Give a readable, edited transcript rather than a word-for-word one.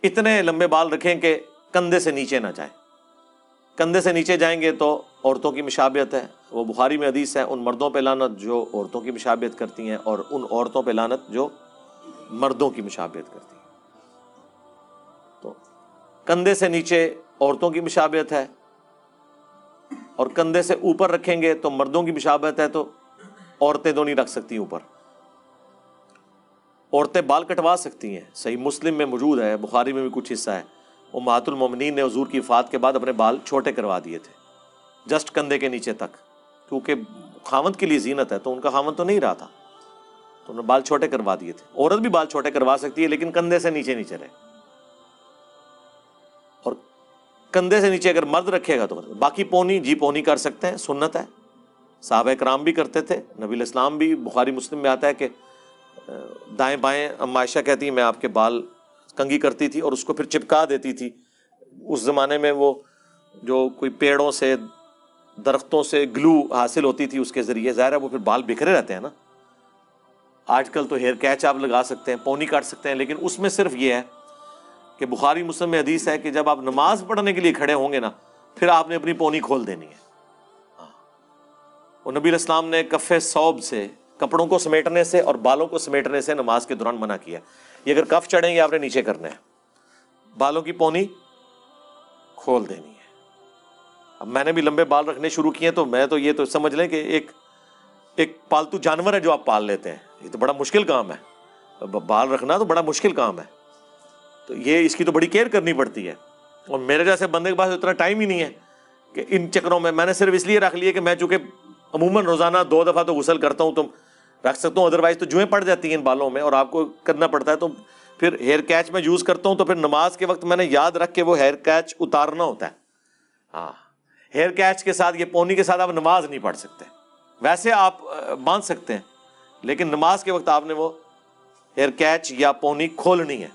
اتنے لمبے بال رکھیں کہ کندھے سے نیچے نہ جائیں. کندھے سے نیچے جائیں گے تو عورتوں کی مشابہت ہے. وہ بخاری میں حدیث ہے، ان مردوں پہ لعنت جو عورتوں کی مشابہت کرتی ہیں، اور ان عورتوں پہ لعنت جو مردوں کی مشابہت کرتی ہیں. تو کندھے سے نیچے عورتوں کی مشابہت ہے، اور کندھے سے اوپر رکھیں گے تو مردوں کی مشابہت ہے. تو عورتیں تو نہیں رکھ سکتی اوپر. عورتیں بال کٹوا سکتی ہیں، صحیح مسلم میں موجود ہے، بخاری میں بھی کچھ حصہ ہے. امہات المومنین نے حضور کی وفات کے بعد اپنے بال چھوٹے کروا دیے تھے، جسٹ کندھے کے نیچے تک، کیونکہ خاوند کے لیے زینت ہے، تو ان کا خاوند تو نہیں رہا تھا، تو انہوں نے بال چھوٹے کروا دیے تھے. عورت بھی بال چھوٹے کروا سکتی ہے لیکن کندھے سے نیچے نہیں چلے. اور کندھے سے نیچے اگر مرد رکھے گا تو باقی پونی کر سکتے ہیں، سنت ہے، صحابہ کرام بھی کرتے تھے. نبی الاسلام بھی، بخاری مسلم میں آتا ہے کہ دائیں بائیں اما عائشہ کہتی ہیں میں آپ کے بال کنگھی کرتی تھی اور اس کو پھر چپکا دیتی تھی. اس زمانے میں وہ جو کوئی پیڑوں سے، درختوں سے گلو حاصل ہوتی تھی، اس کے ذریعے ظاہر ہے وہ پھر بال بکھرے رہتے ہیں نا. آج کل تو ہیئر کیچ آپ لگا سکتے ہیں، پونی کاٹ سکتے ہیں، لیکن اس میں صرف یہ ہے کہ بخاری مسلم میں حدیث ہے کہ جب آپ نماز پڑھنے کے لیے کھڑے ہوں گے نا، پھر آپ نے اپنی پونی کھول دینی ہے. اور نبی الاسلام نے کف ثوب سے، کپڑوں کو سمیٹنے سے اور بالوں کو سمیٹنے سے نماز کے دوران منع کیا. یہ اگر کف چڑھیں گے آپ نے نیچے کرنا ہے، بالوں کی پونی کھول دینی ہے. اب میں نے بھی لمبے بال رکھنے شروع کیے تو میں تو یہ تو سمجھ لیں کہ ایک پالتو جانور ہے جو آپ پال لیتے ہیں. یہ تو بڑا مشکل کام ہے، بال رکھنا تو بڑا مشکل کام ہے. تو یہ اس کی تو بڑی کیئر کرنی پڑتی ہے. اور میرے جیسے بندے کے پاس اتنا ٹائم ہی نہیں ہے کہ ان چکروں میں نے صرف اس لیے رکھ لیے کہ میں چونکہ عموماً روزانہ 2 دفعہ تو غسل کرتا ہوں تو رکھ سکتا ہوں، ادروائز تو جوئیں پڑ جاتی ہیں ان بالوں میں اور آپ کو کرنا پڑتا ہے. تو پھر ہیئر کیچ میں یوز کرتا ہوں، تو پھر نماز کے وقت میں نے یاد رکھ کے وہ ہیئر کیچ اتارنا ہوتا ہے. ہاں، ہیئر کیچ کے ساتھ، یہ پونی کے ساتھ آپ نماز نہیں پڑھ سکتے. ویسے آپ باندھ سکتے ہیں لیکن نماز کے وقت آپ نے وہ ہیئر کیچ یا پونی کھولنی ہے.